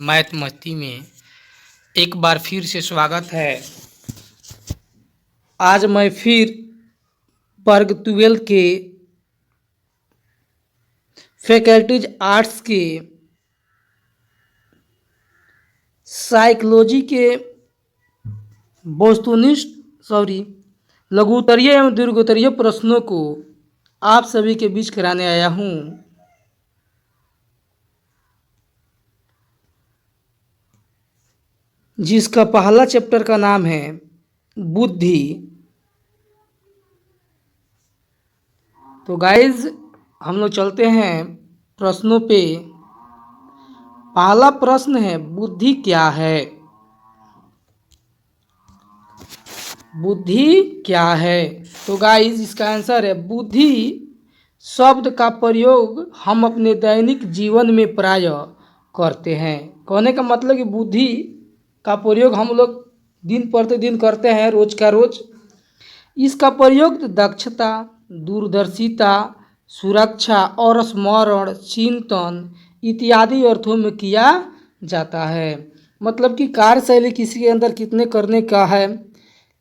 Math मस्ती में एक बार फिर से स्वागत है। आज मैं फिर वर्ग 12 के फैकल्टीज आर्ट्स के साइकोलॉजी के लघुत्तरीय एवं दीर्घोत्तरीय प्रश्नों को आप सभी के बीच कराने आया हूँ। जिसका पहला चैप्टर का नाम है बुद्धि। तो गाइज हम लोग चलते हैं प्रश्नों पे। पहला प्रश्न है, बुद्धि क्या है? बुद्धि क्या है? तो गाइज इसका आंसर है, बुद्धि शब्द का प्रयोग हम अपने दैनिक जीवन में प्राय करते हैं। कहने का मतलब कि बुद्धि का प्रयोग हम लोग दिन प्रतिदिन करते हैं, रोज का रोज। इसका प्रयोग दक्षता, दूरदर्शिता, सुरक्षा और स्मरण, चिंतन इत्यादि अर्थों में किया जाता है। मतलब कि कार्यशैली किसी के अंदर कितने करने का है,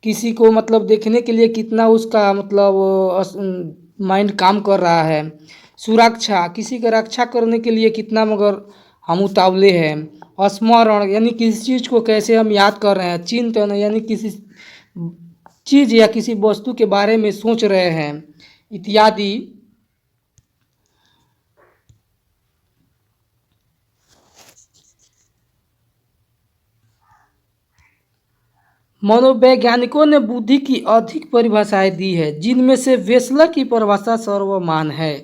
किसी को मतलब देखने के लिए कितना उसका मतलब माइंड काम कर रहा है। सुरक्षा, किसी का रक्षा करने के लिए कितना मगर हम उतावले हैं। स्मरण यानी किसी चीज़ को कैसे हम याद कर रहे हैं। चिंतन यानी किसी चीज़ या किसी वस्तु के बारे में सोच रहे हैं इत्यादि। मनोवैज्ञानिकों ने बुद्धि की अधिक परिभाषाएं दी है, जिनमें से वेसलर की परिभाषा सर्वमान्य है।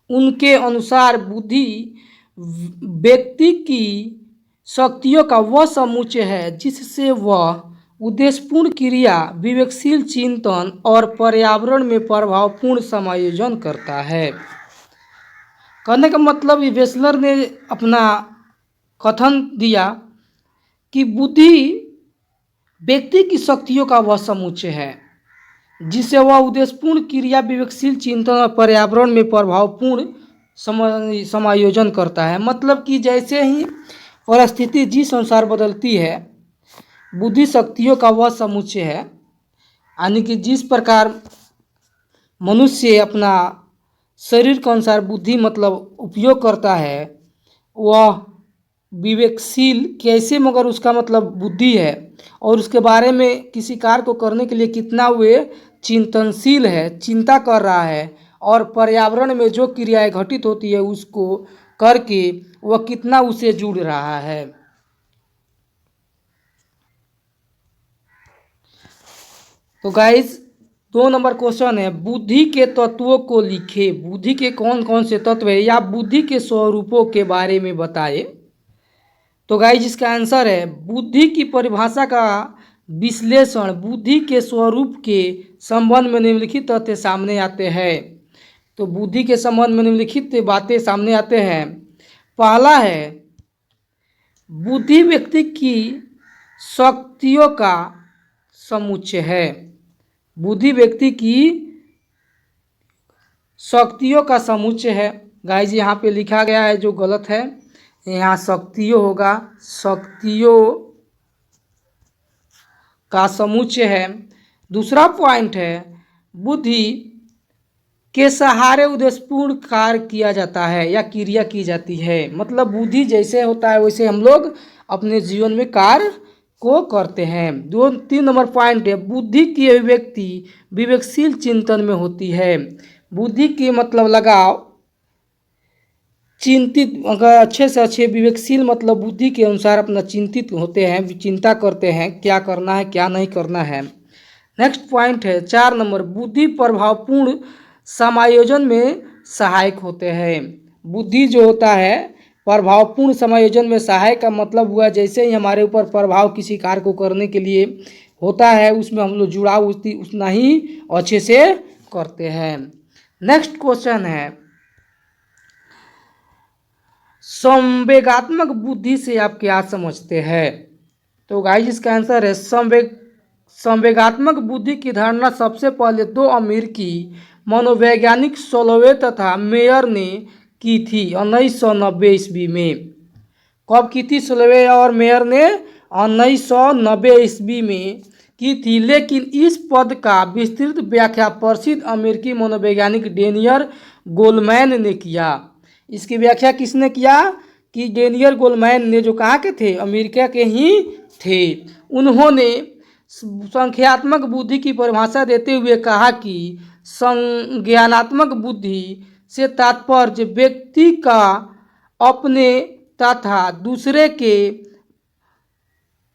उनके अनुसार बुद्धि व्यक्ति की शक्तियों का वह समुच्चय है जिससे वह उद्देश्यपूर्ण क्रिया, विवेकशील चिंतन और पर्यावरण में प्रभावपूर्ण समायोजन करता है। कहने का मतलब वेसलर ने अपना कथन दिया कि बुद्धि व्यक्ति की शक्तियों का वह समुच्चय है जिससे वह उद्देश्यपूर्ण क्रिया, विवेकशील चिंतन और पर्यावरण में प्रभावपूर्ण समायोजन करता है। मतलब कि जैसे ही परिस्थिति जिस अनुसार बदलती है, बुद्धि शक्तियों का वह समुच्चय है। यानी कि जिस प्रकार मनुष्य अपना शरीर के अनुसार बुद्धि मतलब उपयोग करता है, वह विवेकशील कैसे मगर उसका मतलब बुद्धि है और उसके बारे में किसी कार्य को करने के लिए कितना वे चिंतनशील है, चिंता कर रहा है, और पर्यावरण में जो क्रियाएं घटित होती है उसको करके वह कितना उसे जुड़ रहा है। तो गाइस 2 नंबर क्वेश्चन है, बुद्धि के तत्वों को लिखे। बुद्धि के कौन कौन से तत्व है या बुद्धि के स्वरूपों के बारे में बताए। तो गाइस इसका आंसर है, बुद्धि की परिभाषा का विश्लेषण बुद्धि के स्वरूप के संबंध में निम्नलिखित तथ्य सामने आते हैं। तो बुद्धि के संबंध में निम्नलिखित बातें सामने आते हैं। पहला है, बुद्धि व्यक्ति की शक्तियों का समुच्चय है। बुद्धि व्यक्ति की शक्तियों का समुच्चय है। गाइस यहाँ पे लिखा गया है जो गलत है, यहाँ शक्तियों होगा, शक्तियों का समुच्चय है। दूसरा पॉइंट है, बुद्धि के सहारे उद्देश्यपूर्ण कार्य किया जाता है या क्रिया की जाती है। मतलब बुद्धि जैसे होता है वैसे हम लोग अपने जीवन में कार्य को करते हैं। 3 नंबर पॉइंट है, बुद्धि की अभिव्यक्ति विवेकशील चिंतन में होती है। बुद्धि की मतलब लगाव चिंतित, अगर अच्छे से अच्छे विवेकशील मतलब बुद्धि के अनुसार अपना चिंतित होते हैं, चिंता करते हैं क्या करना है क्या नहीं करना है। नेक्स्ट पॉइंट है 4 नंबर, बुद्धि प्रभावपूर्ण समायोजन में सहायक होते हैं। बुद्धि जो होता है प्रभावपूर्ण समायोजन में सहायक का मतलब हुआ जैसे ही हमारे ऊपर प्रभाव किसी कार्य को करने के लिए होता है, उसमें हम लोग जुड़ाव उतना ही अच्छे से करते हैं। नेक्स्ट क्वेश्चन है, संवेगात्मक बुद्धि से आप क्या समझते हैं। तो गाइस इसका आंसर है, संवेगात्मक बुद्धि की धारणा सबसे पहले 2 अमेरिकी मनोवैज्ञानिक सोलोवे तथा मेयर ने की थी 1990 ईस्वी में। कब की थी स्लोवे और मेयर ने? 1990 ईस्वी में की थी। लेकिन इस पद का विस्तृत व्याख्या प्रसिद्ध अमेरिकी मनोवैज्ञानिक डेनियल गोलमैन ने किया। इसकी व्याख्या किसने किया? कि डेनियल गोलमैन ने, जो कहाँ के थे? अमेरिका के ही थे। उन्होंने संख्यात्मक बुद्धि की परिभाषा देते हुए कहा कि संज्ञानात्मक बुद्धि से तात्पर्य व्यक्ति का अपने तथा दूसरे के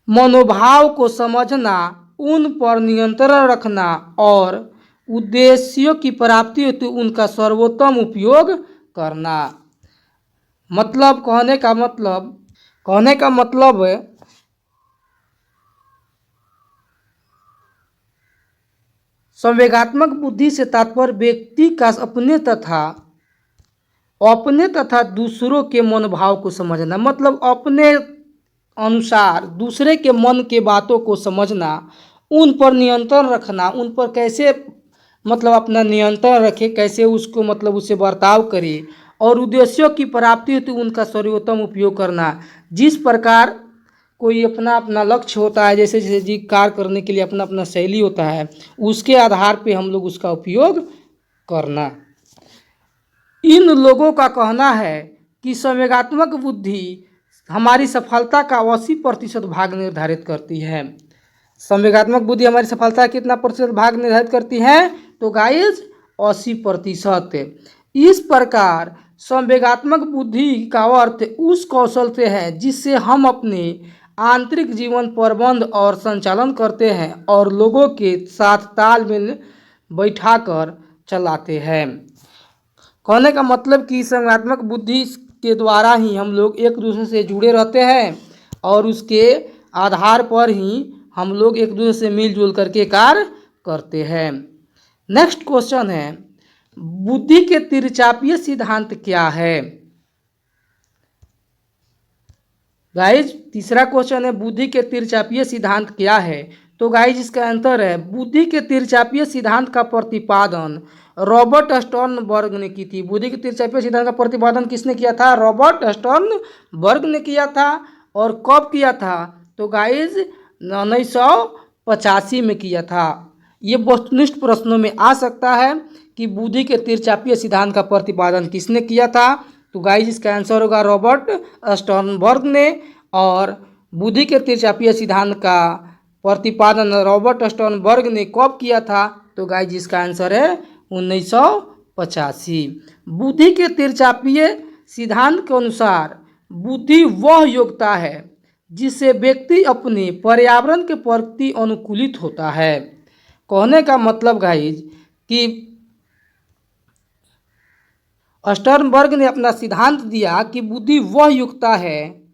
मनोभाव को समझना, उन पर नियंत्रण रखना और उद्देश्यों की प्राप्ति हेतु उनका सर्वोत्तम उपयोग करना। मतलब कहने का मतलब है संवेगात्मक बुद्धि से तात्पर्य व्यक्ति का अपने तथा दूसरों के मनोभाव को समझना, मतलब अपने अनुसार दूसरे के मन के बातों को समझना, उन पर नियंत्रण रखना, उन पर कैसे मतलब अपना नियंत्रण रखे, कैसे उसको मतलब उससे बर्ताव करे, और उद्देश्यों की प्राप्ति हेतु उनका सर्वोत्तम उपयोग करना। जिस प्रकार कोई अपना अपना लक्ष्य होता है, जैसे जैसे जी कार्य करने के लिए अपना अपना शैली होता है, उसके आधार पे हम लोग उसका उपयोग करना। इन लोगों का कहना है कि संवेगात्मक बुद्धि हमारी सफलता का 80% भाग निर्धारित करती है। संवेगात्मक बुद्धि हमारी सफलता का कितना प्रतिशत भाग निर्धारित करती है? तो गाइस 80%। इस प्रकार संवेगात्मक बुद्धि का अर्थ उस कौशल से है जिससे हम अपने आंतरिक जीवन प्रबंध और संचालन करते हैं और लोगों के साथ तालमेल बैठाकर चलाते हैं। कहने का मतलब कि संज्ञानात्मक बुद्धि के द्वारा ही हम लोग एक दूसरे से जुड़े रहते हैं और उसके आधार पर ही हम लोग एक दूसरे से मिलजुल करके कार्य करते हैं। नेक्स्ट क्वेश्चन है, बुद्धि के तिरछापीय सिद्धांत क्या है? गाइज तीसरा क्वेश्चन है, बुद्धि के तिरछापीय सिद्धांत क्या है? तो गाइज इसका आंसर है, बुद्धि के तिरछापीय सिद्धांत का प्रतिपादन रॉबर्ट स्टर्नबर्ग ने की थी। बुद्धि के तिरछापीय सिद्धांत का प्रतिपादन किसने किया था? रॉबर्ट स्टर्नबर्ग ने किया था। और कब किया था? तो गाइज 1985 में किया था। ये वस्तुनिष्ठ प्रश्नों में आ सकता है कि बुद्धि के तिरछापीय सिद्धांत का प्रतिपादन किसने किया था? तो गाइज इसका आंसर होगा रॉबर्ट स्टर्नबर्ग ने। और बुद्धि के तिरछापीय सिद्धांत का प्रतिपादन रॉबर्ट स्टर्नबर्ग ने कब किया था? तो गाइज इसका आंसर है 1985। बुद्धि के तिरछापीय सिद्धांत के अनुसार बुद्धि वह योग्यता है जिससे व्यक्ति अपने पर्यावरण के प्रति अनुकूलित होता है। कहने का मतलब गाइज कि स्टर्नबर्ग ने अपना सिद्धांत दिया कि बुद्धि वह योग्यता है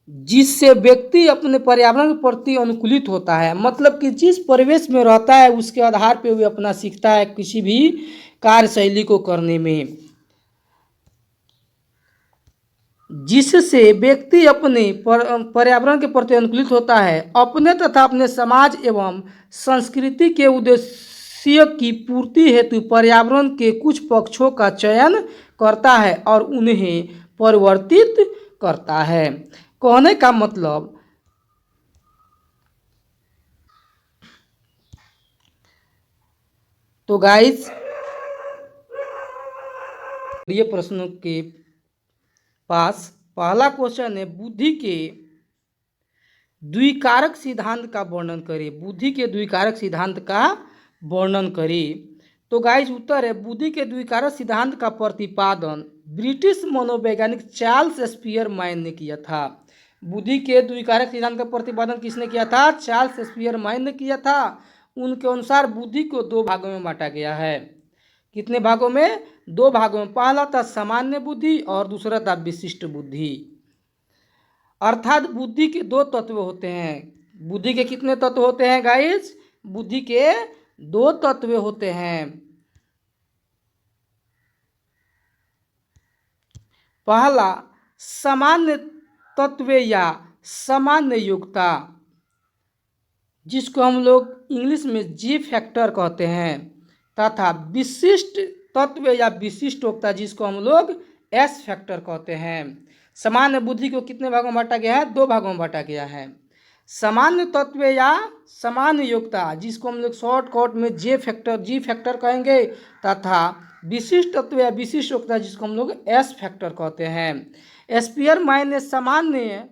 जिससे व्यक्ति अपने पर्यावरण के प्रति अनुकूलित होता है, मतलब कि जिस परिवेश में रहता है उसके आधार पर वह अपना सीखता है किसी भी कार्यशैली को करने में, जिससे व्यक्ति अपने पर्यावरण के प्रति अनुकूलित होता है, अपने तथा अपने समाज एवं संस्कृति के उद्देश्य की पूर्ति हेतु पर्यावरण के कुछ पक्षों का चयन करता है और उन्हें परिवर्तित करता है। कहने का मतलब तो गाइस ये प्रश्नों के पास पहला क्वेश्चन है, बुद्धि के द्विकारक सिद्धांत का वर्णन करें। बुद्धि के द्विकारक सिद्धांत का वर्णन करें। तो गाइस उत्तर है, बुद्धि के द्विकारक सिद्धांत का प्रतिपादन ब्रिटिश मनोवैज्ञानिक चार्ल्स स्पीयरमैन ने किया था। बुद्धि के द्विकारक सिद्धांत का प्रतिपादन किसने किया था? चार्ल्स स्पीयरमैन ने किया था। उनके अनुसार बुद्धि को दो भागों में बांटा गया है। कितने भागों में? दो भागों में। पहला था सामान्य बुद्धि और दूसरा था विशिष्ट बुद्धि। अर्थात बुद्धि के दो तत्व होते हैं। बुद्धि के कितने तत्व होते हैं गाइस? बुद्धि के दो तत्व होते हैं। पहला सामान्य तत्व या सामान्य योग्यता, जिसको हम लोग इंग्लिश में जी फैक्टर कहते हैं, तथा विशिष्ट तत्व या विशिष्ट योग्यता जिसको हम लोग एस फैक्टर कहते हैं। सामान्य बुद्धि को कितने भागों में बांटा गया है? 2 भागों में बांटा गया है। सामान्य तत्व या सामान्य योग्यता, जिसको हम लोग शॉर्टकट में जी फैक्टर कहेंगे, तथा विशिष्ट तत्व या विशिष्ट योग्यता, जिसको हम लोग एस फैक्टर कहते हैं। स्पीयर मैन ने सामान्य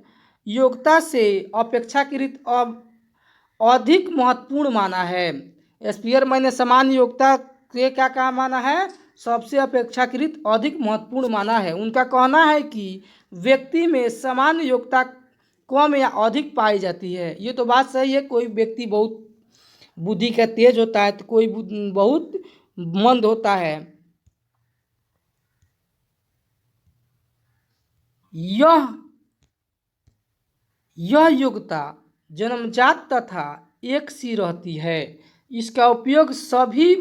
योग्यता से अपेक्षाकृत अधिक महत्वपूर्ण माना है। स्पीयर मैन ने सामान्य योग्यता से क्या कहा माना है? सबसे अपेक्षाकृत अधिक महत्वपूर्ण माना है। उनका कहना है कि व्यक्ति में सामान्य योग्यता कम या अधिक पाई जाती है। ये तो बात सही है। कोई व्यक्ति बहुत बुद्धि का तेज होता है तो कोई बहुत मंद होता है। यह योग्यता जन्मजात तथा एक सी रहती है। इसका उपयोग सभी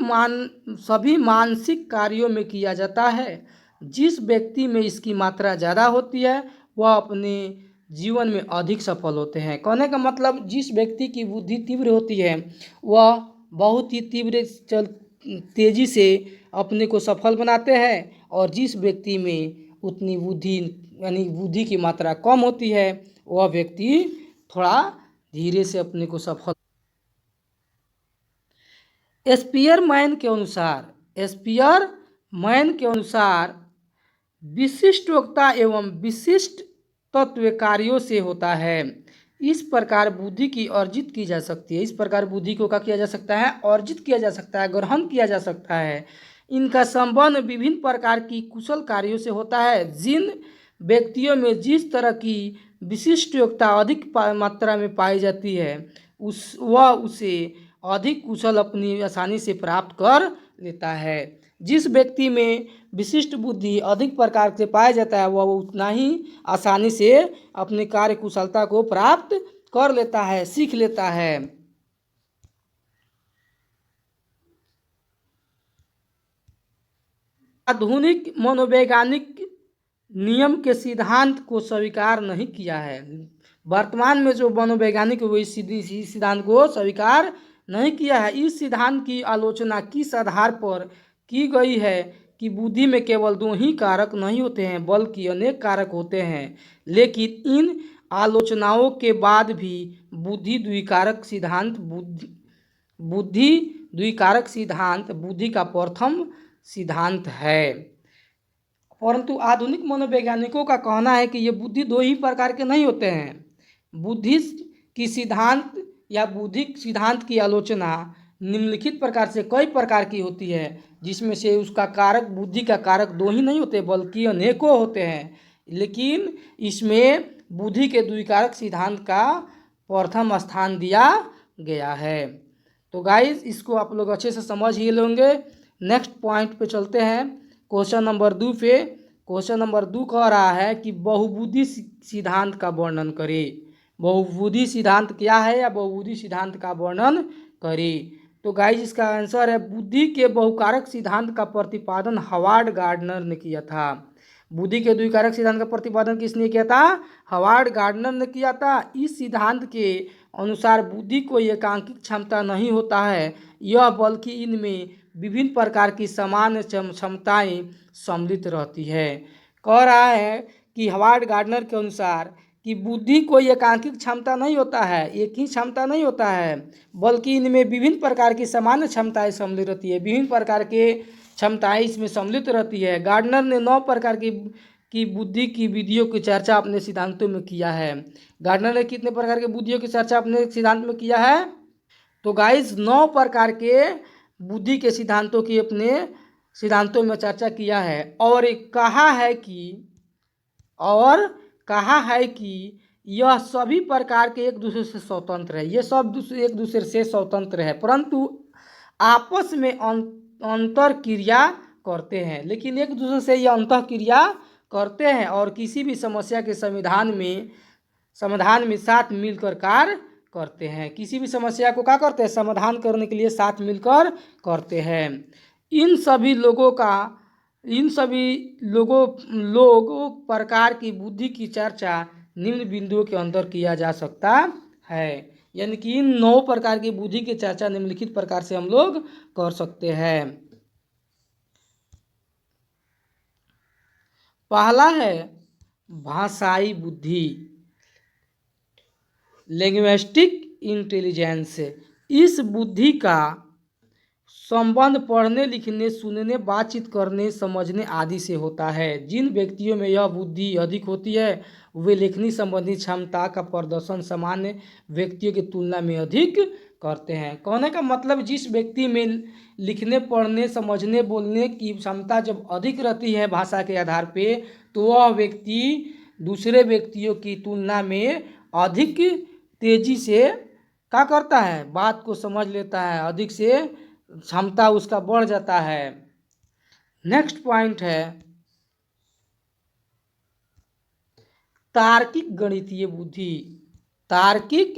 मानसिक कार्यों में किया जाता है। जिस व्यक्ति में इसकी मात्रा ज़्यादा होती है वह अपने जीवन में अधिक सफल होते हैं। कहने का मतलब, जिस व्यक्ति की बुद्धि तीव्र होती है वह बहुत ही तेजी से अपने को सफल बनाते हैं, और जिस व्यक्ति में उतनी बुद्धि यानी बुद्धि की मात्रा कम होती है वह व्यक्ति थोड़ा धीरे से अपने को सफल। स्पीयरमैन के अनुसार विशिष्ट योग्यता एवं विशिष्ट तत्व कार्यों से होता है। इस प्रकार बुद्धि की अर्जित की जा सकती है। इस प्रकार बुद्धि को क्या किया जा सकता है? अर्जित किया जा सकता है, ग्रहण किया जा सकता है। इनका संबंध विभिन्न प्रकार की कुशल कार्यों से होता है। जिन व्यक्तियों में जिस तरह की विशिष्ट योग्यता अधिक मात्रा में पाई जाती है वह उसे अधिक कुशल अपनी आसानी से प्राप्त कर लेता है। जिस व्यक्ति में विशिष्ट बुद्धि अधिक प्रकार से पाया जाता है वह उतना ही आसानी से अपनी कार्य कुशलता को प्राप्त कर लेता है, सीख लेता है। आधुनिक मनोवैज्ञानिक नियम के सिद्धांत को स्वीकार नहीं किया है। वर्तमान में जो मनोवैज्ञानिक वो इस सिद्धांत को स्वीकार नहीं किया है। इस सिद्धांत की आलोचना किस आधार पर की गई है कि बुद्धि में केवल 2 ही कारक नहीं होते हैं बल्कि अनेक कारक होते हैं। लेकिन इन आलोचनाओं के बाद भी बुद्धि द्विकारक सिद्धांत बुद्धि का प्रथम सिद्धांत है। परंतु आधुनिक मनोवैज्ञानिकों का कहना है कि ये बुद्धि 2 ही प्रकार के नहीं होते हैं। बुद्धि की सिद्धांत या बौद्धिक सिद्धांत की आलोचना निम्नलिखित प्रकार से कई प्रकार की होती है, जिसमें से उसका कारक बुद्धि का कारक 2 ही नहीं होते बल्कि अनेकों होते हैं। लेकिन इसमें बुद्धि के द्विकारक सिद्धांत का प्रथम स्थान दिया गया है। तो गाइस, इसको आप लोग अच्छे से समझ ही लेंगे। नेक्स्ट पॉइंट पे चलते हैं, क्वेश्चन नंबर 2 पे। क्वेश्चन नंबर 2 कह रहा है कि बहुबुद्धि सिद्धांत का वर्णन करें। बहुबुद्धि सिद्धांत क्या है या बहुबुद्धि सिद्धांत का वर्णन करें। तो गाइस, इसका आंसर है बुद्धि के बहुकारक सिद्धांत का प्रतिपादन हॉवर्ड गार्डनर ने किया था। बुद्धि के द्विकारक सिद्धांत का प्रतिपादन किसने किया था? हॉवर्ड गार्डनर ने किया था। इस सिद्धांत के अनुसार बुद्धि को एकांकिक क्षमता नहीं होता है यह, बल्कि इनमें विभिन्न प्रकार की सामान्य क्षमताएं सम्मिलित रहती है। कह रहा है कि हॉवर्ड गार्डनर के अनुसार कि बुद्धि कोई एकांकिक क्षमता नहीं होता है, एक ही क्षमता नहीं होता है, बल्कि इनमें विभिन्न प्रकार की सामान्य क्षमताएं सम्मिलित रहती है। विभिन्न प्रकार के क्षमताएं इसमें सम्मिलित रहती है। गार्डनर ने 9 प्रकार की बुद्धि की विधियों की चर्चा अपने सिद्धांतों में किया है। गार्डनर ने कितने प्रकार के बुद्धियों की चर्चा अपने सिद्धांत में किया है? तो गाइस, 9 प्रकार के बुद्धि के सिद्धांतों की अपने सिद्धांतों में चर्चा किया है। और कहा है कि यह सभी प्रकार के एक दूसरे से स्वतंत्र है। ये सब एक दूसरे से स्वतंत्र है, परंतु आपस में अंतर क्रिया करते हैं। लेकिन एक दूसरे से ये अंतर क्रिया करते हैं और किसी भी समस्या के समाधान में साथ मिलकर कार्य करते हैं। किसी भी समस्या को क्या करते हैं? समाधान करने के लिए साथ मिलकर करते हैं। इन सभी लोगों प्रकार की बुद्धि की चर्चा निम्न बिंदुओं के अंदर किया जा सकता है। यानी कि इन 9 प्रकार की बुद्धि की चर्चा निम्नलिखित प्रकार से हम लोग कर सकते हैं। पहला है भाषाई बुद्धि, लिंग्विस्टिक इंटेलिजेंस। इस बुद्धि का संबंध पढ़ने, लिखने, सुनने, बातचीत करने, समझने आदि से होता है। जिन व्यक्तियों में यह बुद्धि अधिक होती है वे लेखनी संबंधी क्षमता का प्रदर्शन सामान्य व्यक्तियों की तुलना में अधिक करते हैं। कहने का मतलब जिस व्यक्ति में लिखने, पढ़ने, समझने, बोलने की क्षमता जब अधिक रहती है भाषा के आधार पे, तो वह व्यक्ति दूसरे व्यक्तियों की तुलना में अधिक तेजी से क्या करता है, बात को समझ लेता है, अधिक से क्षमता उसका बढ़ जाता है। नेक्स्ट पॉइंट है तार्किक गणितीय बुद्धि। तार्किक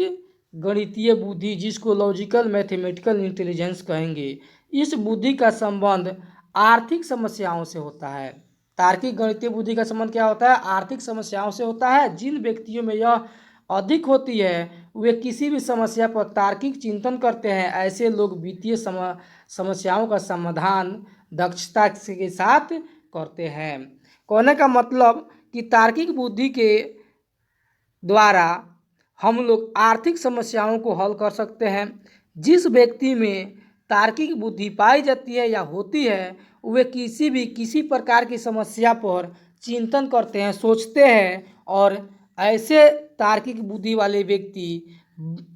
गणितीय बुद्धि, जिसको लॉजिकल मैथमेटिकल इंटेलिजेंस कहेंगे, इस बुद्धि का संबंध आर्थिक समस्याओं से होता है। तार्किक गणितीय बुद्धि का संबंध क्या होता है, आर्थिक समस्याओं से होता है। जिन व्यक्तियों में यह अधिक होती है वे किसी भी समस्या पर तार्किक चिंतन करते हैं। ऐसे लोग वित्तीय समस्याओं का समाधान दक्षता के साथ करते हैं। कहने का मतलब कि तार्किक बुद्धि के द्वारा हम लोग आर्थिक समस्याओं को हल कर सकते हैं। जिस व्यक्ति में तार्किक बुद्धि पाई जाती है या होती है वे किसी प्रकार की समस्या पर चिंतन करते हैं, सोचते हैं, और ऐसे तार्किक बुद्धि वाले व्यक्ति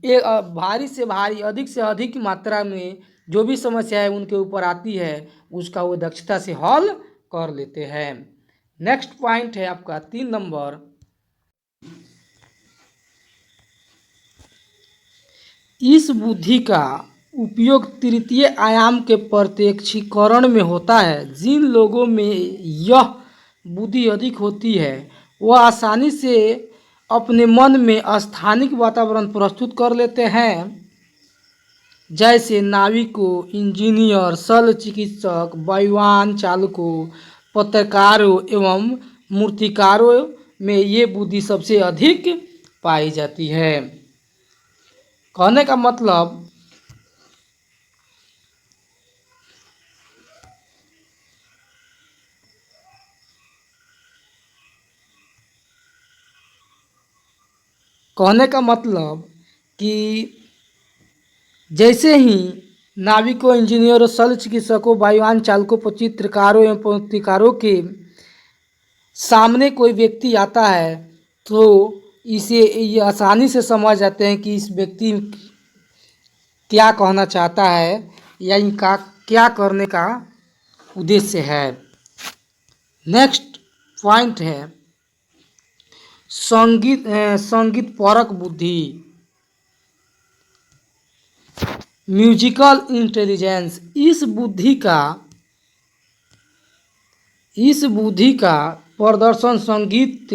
एक भारी से भारी, अधिक से अधिक मात्रा में जो भी समस्या है उनके ऊपर आती है उसका वो दक्षता से हल कर लेते हैं। नेक्स्ट पॉइंट है आपका 3 नंबर, इस बुद्धि का उपयोग तृतीय आयाम के प्रत्यक्षीकरण में होता है। जिन लोगों में यह बुद्धि अधिक होती है वह आसानी से अपने मन में स्थानिक वातावरण प्रस्तुत कर लेते हैं, जैसे नाविकों, इंजीनियर, शल्य चिकित्सक, वायुयान चालकों, पत्रकारों एवं मूर्तिकारों में ये बुद्धि सबसे अधिक पाई जाती है। कहने का मतलब कि जैसे ही नाविकों, इंजीनियरों, शल्य चिकित्सकों, वायुयान चालकों, चित्रकारों एवं पत्रकारों के सामने कोई व्यक्ति आता है तो इसे ये आसानी से समझ जाते हैं कि इस व्यक्ति क्या कहना चाहता है या इनका क्या करने का उद्देश्य है। नेक्स्ट पॉइंट है संगीत परक बुद्धि, म्यूजिकल इंटेलिजेंस। इस बुद्धि का प्रदर्शन संगीत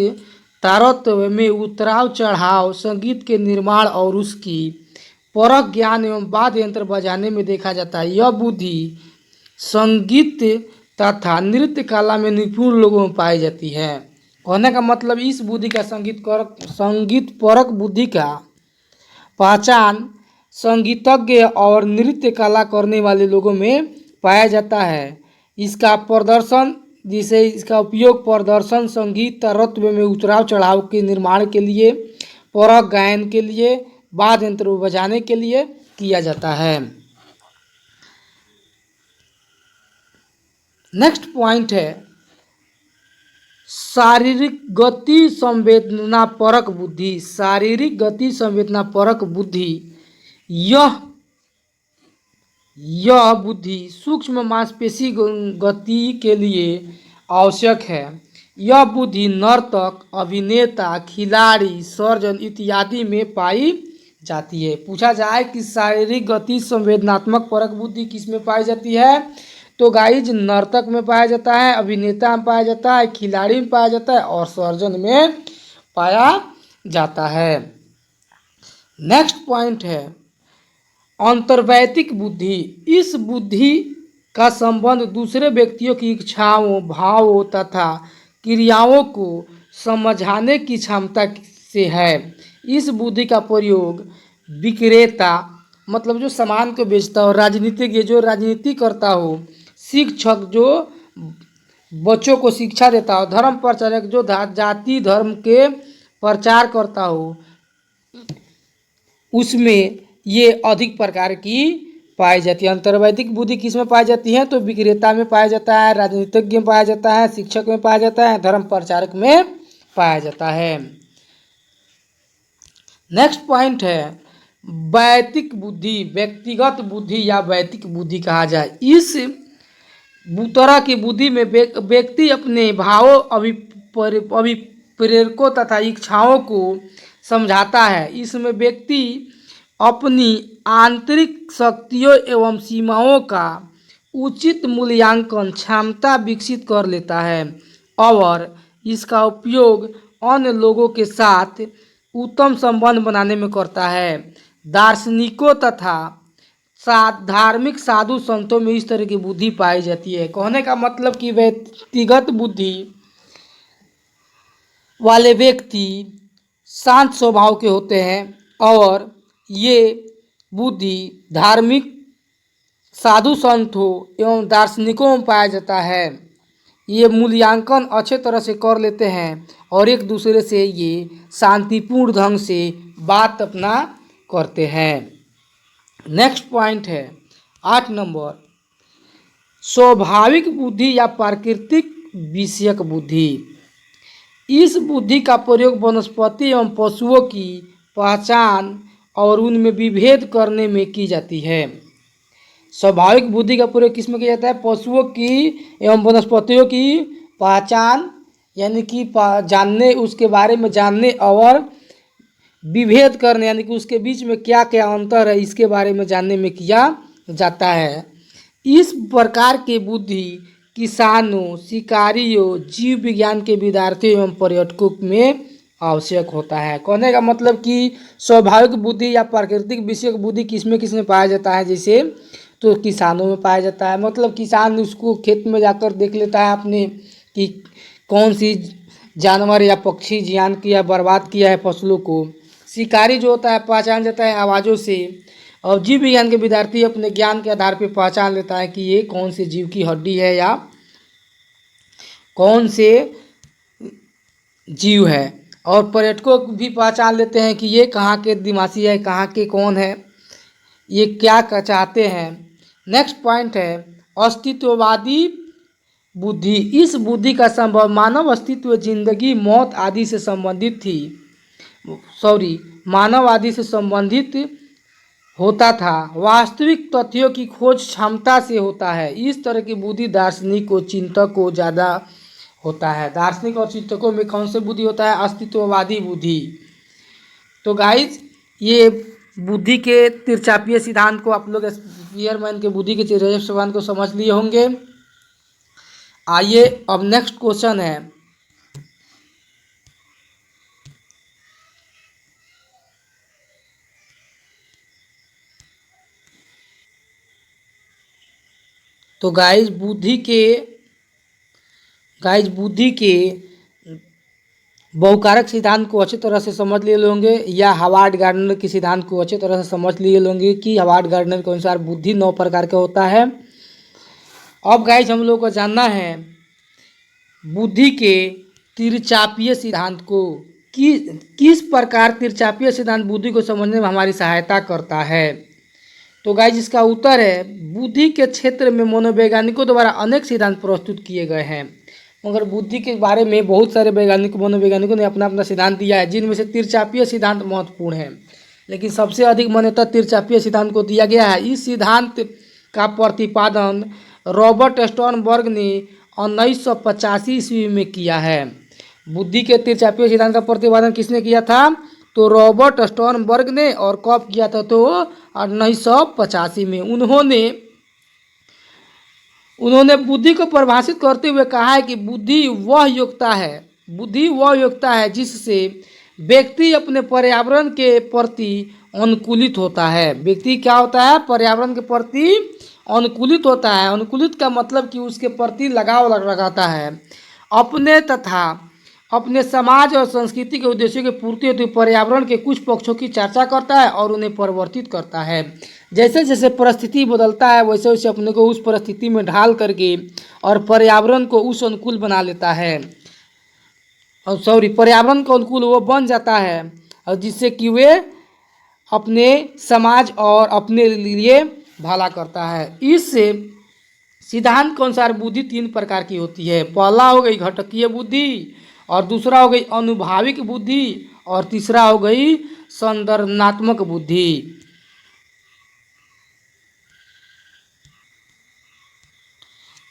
तारतम्य में उतराव चढ़ाव, संगीत के निर्माण और उसकी परख ज्ञान एवं वाद्य यंत्र बजाने में देखा जाता है। यह बुद्धि संगीत तथा नृत्य कला में निपुण लोगों में पाई जाती है। कहने का मतलब इस बुद्धि का संगीत परक बुद्धि का पहचान संगीतज्ञ और नृत्य कला करने वाले लोगों में पाया जाता है। इसका उपयोग प्रदर्शन संगीत तारतम्य में उतराव चढ़ाव के निर्माण के लिए, परख गायन के लिए, वाद्य यंत्र बजाने के लिए किया जाता है। नेक्स्ट पॉइंट है शारीरिक गति संवेदना परक बुद्धि। शारीरिक गति संवेदना परक बुद्धि, यह बुद्धि सूक्ष्म मांसपेशी गति के लिए आवश्यक है। यह बुद्धि नर्तक, अभिनेता, खिलाड़ी, सर्जन इत्यादि में पाई जाती है। पूछा जाए कि शारीरिक गति संवेदनात्मक परक बुद्धि किस में पाई जाती है, तो गाइज नर्तक में पाया जाता है, अभिनेता में पाया जाता है, खिलाड़ी में पाया जाता है और सर्जन में पाया जाता है। नेक्स्ट पॉइंट है अंतर्वैयक्तिक बुद्धि। इस बुद्धि का संबंध दूसरे व्यक्तियों की इच्छाओं, भावों तथा क्रियाओं को समझाने की क्षमता से है। इस बुद्धि का प्रयोग विक्रेता, मतलब जो सामान को बेचता हो, राजनीतिज्ञ जो राजनीति करता हो, शिक्षक जो बच्चों को शिक्षा देता हो, धर्म प्रचारक जो जाति धर्म के प्रचार करता हो, उसमें ये अधिक प्रकार की पाई जाती है। अंतर्वैदिक बुद्धि किस में पाई जाती है? तो विक्रेता में पाया जाता है, राजनीतिज्ञ में पाया जाता है, शिक्षक में पाया जाता है, धर्म प्रचारक में पाया जाता है। नेक्स्ट पॉइंट है वैयक्तिक बुद्धि, व्यक्तिगत बुद्धि या वैयक्तिक बुद्धि कहा जाए। इस तरह की बुद्धि में व्यक्ति अपने भावों, अभिप्रेरकों तथा इच्छाओं को समझाता है। इसमें व्यक्ति अपनी आंतरिक शक्तियों एवं सीमाओं का उचित मूल्यांकन क्षमता विकसित कर लेता है और इसका उपयोग अन्य लोगों के साथ उत्तम संबंध बनाने में करता है। दार्शनिकों तथा धार्मिक साधु संतों में इस तरह की बुद्धि पाई जाती है। कहने का मतलब कि व्यक्तिगत बुद्धि वाले व्यक्ति शांत स्वभाव के होते हैं और ये बुद्धि धार्मिक साधु संतों एवं दार्शनिकों में पाया जाता है। ये मूल्यांकन अच्छे तरह से कर लेते हैं और एक दूसरे से ये शांतिपूर्ण ढंग से बात अपना करते हैं। नेक्स्ट पॉइंट है 8 नंबर, स्वाभाविक बुद्धि या प्राकृतिक विषयक बुद्धि। इस बुद्धि का प्रयोग वनस्पति एवं पशुओं की पहचान और उनमें विभेद करने में की जाती है। स्वाभाविक बुद्धि का प्रयोग किस में किया जाता है? पशुओं की एवं वनस्पतियों की पहचान यानी कि जानने, उसके बारे में जानने और विभेद करने यानी कि उसके बीच में क्या क्या अंतर है इसके बारे में जानने में किया जाता है। इस प्रकार की बुद्धि किसानों, शिकारियों, जीव विज्ञान के विद्यार्थियों एवं पर्यटकों में आवश्यक होता है। कहने का मतलब कि स्वाभाविक बुद्धि या प्राकृतिक विषयक बुद्धि किसमें पाया जाता है? जैसे तो किसानों में पाया जाता है, मतलब किसान उसको खेत में जाकर देख लेता है अपने कि कौन सी जानवर या पक्षी जियान किया, बर्बाद किया है फसलों को। शिकारी जो होता है पहचान जाता है आवाज़ों से, और जीव विज्ञान के विद्यार्थी अपने ज्ञान के आधार पर पहचान लेता है कि ये कौन से जीव की हड्डी है या कौन से जीव है। और पर्यटकों भी पहचान लेते हैं कि ये कहाँ के निवासी है, कहाँ के कौन है, ये क्या चाहते हैं। नेक्स्ट पॉइंट है अस्तित्ववादी बुद्धि। इस बुद्धि का संभव मानव अस्तित्व, जिंदगी, मौत आदि से संबंधित मानव आदि से संबंधित होता था, वास्तविक तथ्यों की खोज क्षमता से होता है। इस तरह की बुद्धि दार्शनिक और चिंतक को ज़्यादा होता है। दार्शनिक और चिंतकों में कौन से बुद्धि होता है? अस्तित्ववादी बुद्धि। तो गाइज ये बुद्धि के तिरछापीय सिद्धांत को आप लोग स्पीयरमैन के बुद्धि के तिरछापीय सिद्धांत को समझ लिए होंगे। आइए अब नेक्स्ट क्वेश्चन है, तो गाइज बुद्धि के बहुकारक सिद्धांत को अच्छी तरह से समझ लिए होंगे, या हार्वर्ड गार्डनर के सिद्धांत को अच्छी तरह से समझ लिए होंगे कि हार्वर्ड गार्डनर के अनुसार बुद्धि 9 प्रकार का होता है। अब गाइज हम लोग को जानना है बुद्धि के तिरछापीय सिद्धांत को, किस प्रकार तिरछापीय सिद्धांत बुद्धि को समझने में हमारी सहायता करता है। तो गाइज इसका उत्तर है बुद्धि के क्षेत्र में मनोवैज्ञानिकों द्वारा अनेक सिद्धांत प्रस्तुत किए गए हैं, मगर बुद्धि के बारे में बहुत सारे मनोवैज्ञानिकों ने अपना अपना सिद्धांत दिया है, जिनमें से तिरछापीय सिद्धांत महत्वपूर्ण है। लेकिन सबसे अधिक मान्यता तिरछापीय सिद्धांत को दिया गया है। इस सिद्धांत का प्रतिपादन रॉबर्ट स्टर्नबर्ग ने 1985 ईस्वी में किया है। बुद्धि के तिरछापीय सिद्धांत का प्रतिपादन किसने किया था? तो रॉबर्ट स्टर्नबर्ग ने। और कब किया था? तो 1985 में। उन्होंने बुद्धि को परिभाषित करते हुए कहा है कि बुद्धि वह योग्यता है जिससे व्यक्ति अपने पर्यावरण के प्रति अनुकूलित होता है। व्यक्ति क्या होता है? पर्यावरण के प्रति अनुकूलित होता है। अनुकूलित का मतलब कि उसके प्रति लगाव लगाता है। अपने तथा अपने समाज और संस्कृति के उद्देश्यों के पूर्ति हेतु पर्यावरण के कुछ पक्षों की चर्चा करता है और उन्हें परिवर्तित करता है। जैसे जैसे परिस्थिति बदलता है वैसे वैसे अपने को उस परिस्थिति में ढाल करके और पर्यावरण को उस अनुकूल बना लेता है, और पर्यावरण को अनुकूल वो बन जाता है, और जिससे कि वे अपने समाज और अपने लिए भला करता है। इस सिद्धांत के अनुसार बुद्धि 3 प्रकार की होती है। पहला हो गई घटकीय बुद्धि, और दूसरा हो गई अनुभाविक बुद्धि, और तीसरा हो गई संदर्भनात्मक बुद्धि।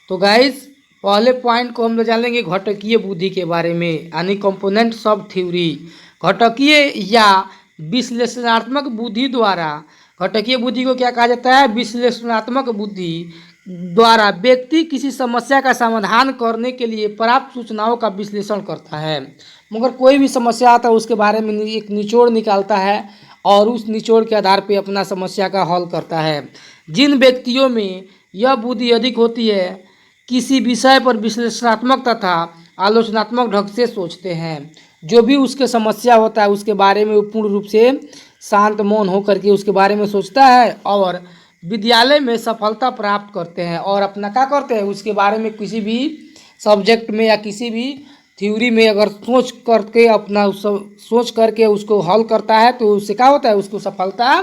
तो गाइस पहले पॉइंट को हम लोग जान लेंगे घटकीय बुद्धि के बारे में, यानी कंपोनेंट्स ऑफ थ्योरी। घटकीय या विश्लेषणात्मक बुद्धि द्वारा, घटकीय बुद्धि को क्या कहा जाता है? विश्लेषणात्मक बुद्धि द्वारा व्यक्ति किसी समस्या का समाधान करने के लिए प्राप्त सूचनाओं का विश्लेषण करता है। मगर कोई भी समस्या आता है उसके बारे में एक निचोड़ निकालता है और उस निचोड़ के आधार पर अपना समस्या का हल करता है। जिन व्यक्तियों में यह बुद्धि अधिक होती है किसी विषय पर विश्लेषणात्मक तथा आलोचनात्मक ढंग से सोचते हैं। जो भी उसके समस्या होता है उसके बारे में वो पूर्ण रूप से शांत मौन होकर के उसके बारे में सोचता है और विद्यालय में सफलता प्राप्त करते हैं, और अपना क्या करते हैं उसके बारे में किसी भी सब्जेक्ट में या किसी भी थ्योरी में अगर सोच करके उसको हल करता है तो उससे क्या होता है? उसको सफलता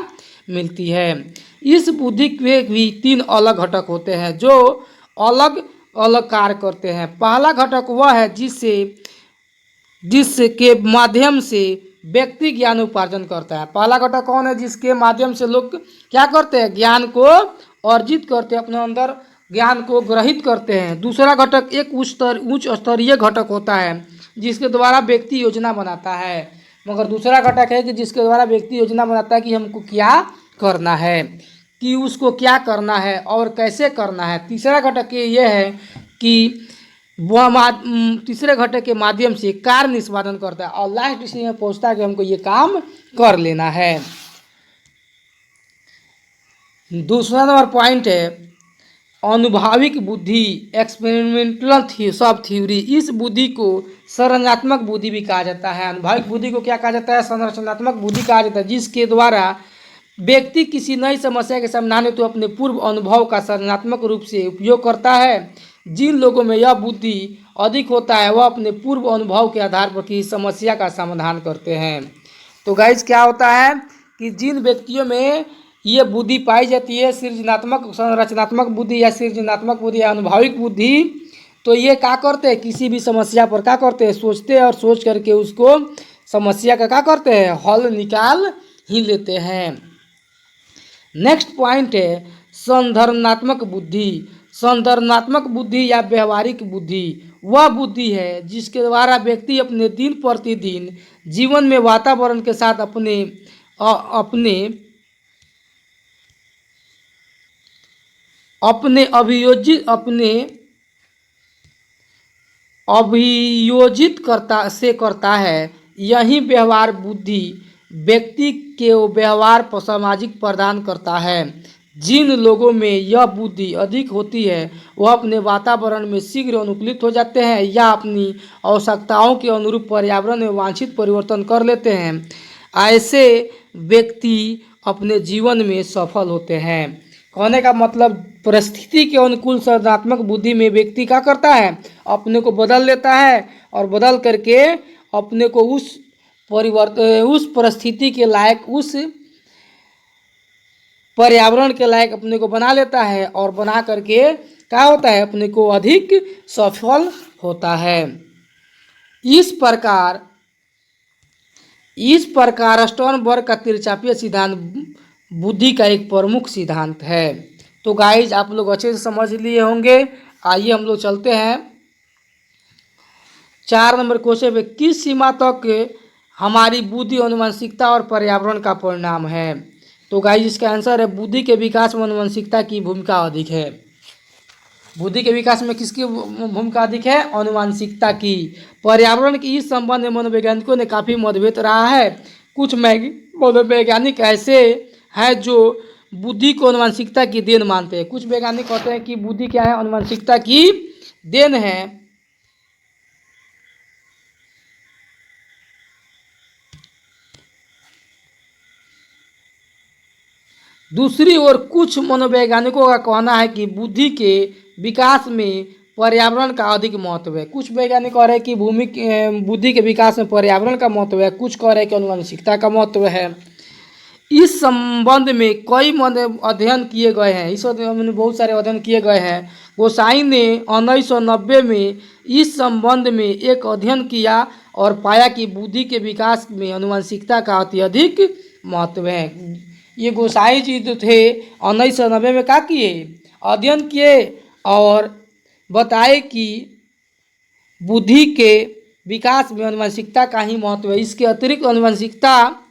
मिलती है। इस बुद्धि के भी 3 अलग घटक होते हैं जो अलग अलग कार्य करते हैं। पहला घटक वह है जिसके माध्यम से व्यक्ति ज्ञान उपार्जन करता है। पहला घटक कौन है? जिसके माध्यम से लोग क्या करते हैं? ज्ञान को अर्जित करते हैं, अपने अंदर ज्ञान को ग्रहित करते हैं। दूसरा घटक एक उच्च स्तरीय घटक होता है जिसके द्वारा व्यक्ति योजना बनाता है। मगर दूसरा घटक है कि जिसके द्वारा व्यक्ति योजना बनाता है कि हमको क्या करना है, कि उसको क्या करना है और कैसे करना है। तीसरा घटक ये है कि वह तीसरे घटक के माध्यम से कार्य निष्पादन करता है और लास्ट डिसीजन में पहुंचता है कि हमको ये काम कर लेना है। दूसरा नंबर पॉइंट है अनुभाविक बुद्धि, एक्सपेरिमेंटल सब थ्योरी। इस बुद्धि को संरचनात्मक बुद्धि भी कहा जाता है। अनुभाविक बुद्धि को क्या कहा जाता है? संरचनात्मक बुद्धि कहा जाता है, जिसके द्वारा व्यक्ति किसी नई समस्या के समाधान हेतु अपने पूर्व अनुभव का संरचनात्मक रूप से उपयोग करता है। जिन लोगों में यह बुद्धि अधिक होता है वह अपने पूर्व अनुभव के आधार पर किसी समस्या का समाधान करते हैं। तो गाइज क्या होता है कि जिन व्यक्तियों में ये बुद्धि पाई जाती है सृजनात्मक संरचनात्मक बुद्धि या सृजनात्मक बुद्धि या अनुभाविक बुद्धि, तो ये क्या करते हैं? किसी भी समस्या पर क्या करते हैं? सोचते हैं और सोच करके उसको समस्या का क्या करते हैं? हल निकाल ही लेते हैं। नेक्स्ट पॉइंट है संदर्भनात्मक बुद्धि। संदर्भनात्मक बुद्धि या व्यवहारिक बुद्धि वह बुद्धि है जिसके द्वारा व्यक्ति अपने दिन प्रतिदिन जीवन में वातावरण के साथ अपने अभियोजित करता है। यही व्यवहार बुद्धि व्यक्ति के व्यवहार पर सामाजिक प्रदान करता है। जिन लोगों में यह बुद्धि अधिक होती है वह अपने वातावरण में शीघ्र अनुकूलित हो जाते हैं या अपनी आवश्यकताओं के अनुरूप पर्यावरण में वांछित परिवर्तन कर लेते हैं। ऐसे व्यक्ति अपने जीवन में सफल होते हैं। कहने का मतलब परिस्थिति के अनुकूल संरचनात्मक बुद्धि में व्यक्ति क्या करता है? अपने को बदल लेता है और बदल करके अपने को उस परिस्थिति के लायक, उस पर्यावरण के लायक अपने को बना लेता है और बना करके क्या होता है? अपने को अधिक सफल होता है। इस प्रकार स्टर्नबर्ग का त्रिचापीय सिद्धांत बुद्धि का एक प्रमुख सिद्धांत है। तो गाइज आप लोग अच्छे से समझ लिए होंगे। आइए हम लोग चलते हैं 4 नंबर क्वेश्चन पे। किस सीमा तक हमारी बुद्धि अनुवांशिकता और पर्यावरण का परिणाम है? तो गाइज इसका आंसर है बुद्धि के विकास में अनुवांशिकता की भूमिका अधिक है। बुद्धि के विकास में किसकी भूमिका अधिक है? अनुवांशिकता की। पर्यावरण की इस संबंध में मनोवैज्ञानिकों ने काफ़ी मतभेद रहा है। कुछ मनोवैज्ञानिक ऐसे हैं जो बुद्धि को अनुवांशिकता की देन मानते हैं। कुछ वैज्ञानिक कहते हैं कि बुद्धि क्या है? अनुवांशिकता की देन है। दूसरी ओर कुछ मनोवैज्ञानिकों का कहना है कि बुद्धि के विकास में पर्यावरण का अधिक महत्व है। कुछ वैज्ञानिक कह रहे हैं कि बुद्धि के विकास में पर्यावरण का महत्व है, कुछ कह रहे हैं कि आनुवंशिकता का महत्व है। इस संबंध में कई अध्ययन किए गए हैं, इस में बहुत सारे अध्ययन किए गए हैं। गोसाई ने 1990 में इस संबंध में एक अध्ययन किया और पाया कि बुद्धि के विकास में आनुवंशिकता का अत्यधिक महत्व है। ये गोसाई जी जो थे 1990 में क्या किए, अध्ययन किए और बताए कि बुद्धि के विकास में आनुवंशिकता का ही महत्व है। इसके अतिरिक्त आनुवंशिकता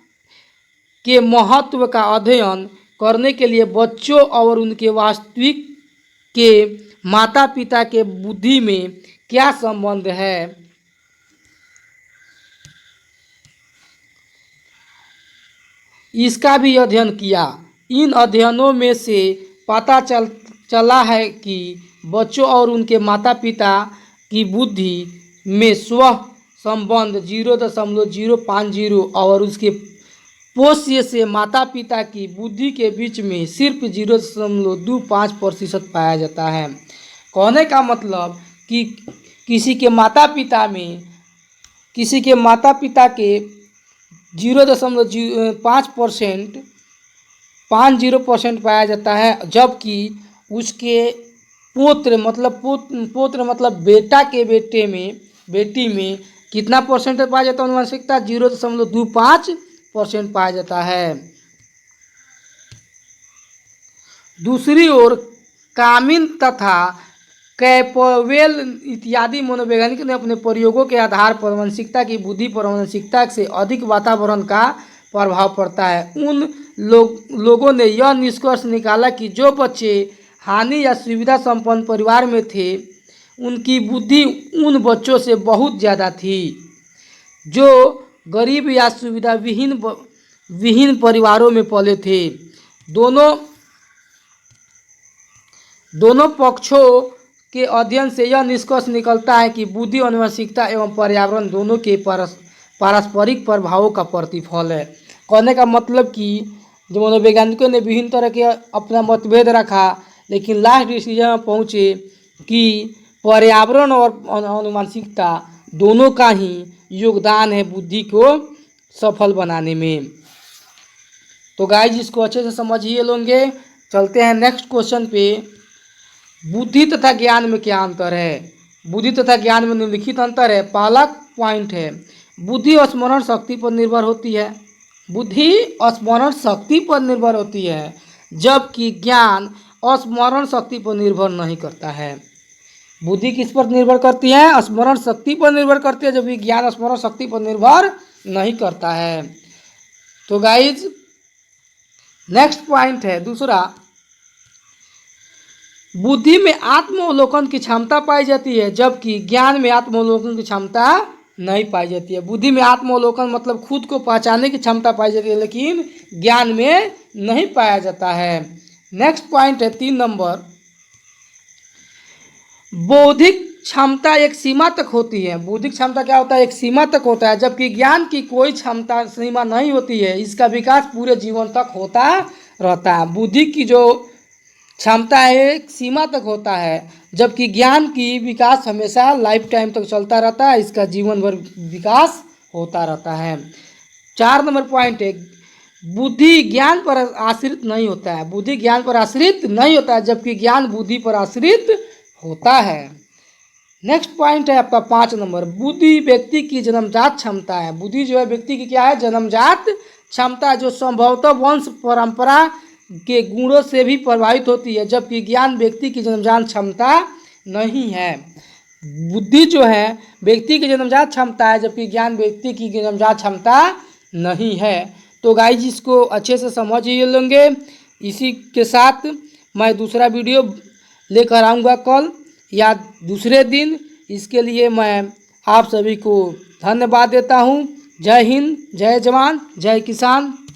के महत्व का अध्ययन करने के लिए बच्चों और उनके वास्तविक के माता पिता के बुद्धि में क्या संबंध है, इसका भी अध्ययन किया। इन अध्ययनों में से पता चला है कि बच्चों और उनके माता पिता की बुद्धि में स्व संबंध 0.050 और उसके पोष्य से माता पिता की बुद्धि के बीच में सिर्फ 0.25% पाया जाता है। कहने का मतलब कि किसी के माता पिता के 0.5% पाया जाता है, जबकि उसके पोत्र मतलब बेटा के बेटी में कितना परसेंट पाया जाता है आनुवंशिकता, 0.25% पाया जाता है। दूसरी ओर कामिन तथा कैपवेल इत्यादि मनोवैज्ञानिक ने अपने प्रयोगों के आधार पर आनुवंशिकता की बुद्धि पर आनुवंशिकता से अधिक वातावरण का प्रभाव पड़ता है। उन लोगों ने यह निष्कर्ष निकाला कि जो बच्चे हानि या सुविधा संपन्न परिवार में थे उनकी बुद्धि उन बच्चों से बहुत ज़्यादा थी जो गरीब या सुविधा विहीन परिवारों में पले थे। दोनों पक्षों के अध्ययन से यह निष्कर्ष निकलता है कि बुद्धि आनुवंशिकता एवं पर्यावरण दोनों के पारस्परिक प्रभावों का प्रतिफल है। कहने का मतलब कि जो मनोवैज्ञानिकों ने विभिन्न तरह के अपना मतभेद रखा, लेकिन लास्ट डिसीजन में पहुँचे कि पर्यावरण और आनुवंशिकता दोनों का ही योगदान है बुद्धि को सफल बनाने में। तो गाइस इसको अच्छे से समझिए लोगे। चलते हैं नेक्स्ट क्वेश्चन पे। बुद्धि तथा ज्ञान में क्या अंतर है? बुद्धि तथा ज्ञान में निम्नलिखित अंतर है। पहला पॉइंट है, बुद्धि स्मरण शक्ति पर निर्भर होती है। बुद्धि स्मरण शक्ति पर निर्भर होती है, जबकि ज्ञान स्मरण शक्ति पर निर्भर नहीं करता है। बुद्धि किस पर निर्भर करती है? स्मरण शक्ति पर निर्भर करती है, जबकि ज्ञान स्मरण शक्ति पर निर्भर नहीं करता है। तो गाइज नेक्स्ट पॉइंट है दूसरा, बुद्धि में आत्मावलोकन की क्षमता पाई जाती है, जबकि ज्ञान में आत्मावलोकन की क्षमता नहीं पाई जाती है। बुद्धि में आत्मावलोकन मतलब खुद को पहचानने की क्षमता पाई जाती है, लेकिन ज्ञान में नहीं पाया जाता है। नेक्स्ट पॉइंट है 3 नंबर, बौद्धिक क्षमता एक सीमा तक होती है। बौद्धिक क्षमता क्या होता है? एक सीमा तक होता है, जबकि ज्ञान की कोई क्षमता सीमा नहीं होती है, इसका विकास पूरे जीवन तक होता रहता है। बुद्धि की जो क्षमता है एक सीमा तक होता है, जबकि ज्ञान की विकास हमेशा लाइफ टाइम तक चलता रहता है, इसका जीवन भर विकास होता रहता है। 4 नंबर पॉइंट है, बुद्धि ज्ञान पर आश्रित नहीं होता है। बुद्धि ज्ञान पर आश्रित नहीं होता है, जबकि ज्ञान बुद्धि पर आश्रित होता है। नेक्स्ट पॉइंट है आपका 5 नंबर, बुद्धि व्यक्ति की जन्मजात क्षमता है। बुद्धि जो है व्यक्ति की क्या है? जन्मजात क्षमता, जो संभवतः वंश परंपरा के गुणों से भी प्रभावित होती है, जबकि ज्ञान व्यक्ति की जन्मजात क्षमता नहीं है। बुद्धि जो है व्यक्ति की जन्मजात क्षमता है, जबकि ज्ञान व्यक्ति की जन्मजात क्षमता नहीं है। तो गाइस इसको अच्छे से समझ ही लेंगे। इसी के साथ मैं दूसरा वीडियो लेकर आऊँगा कल या दूसरे दिन। इसके लिए मैं आप सभी को धन्यवाद देता हूँ। जय हिंद, जय जवान, जय किसान।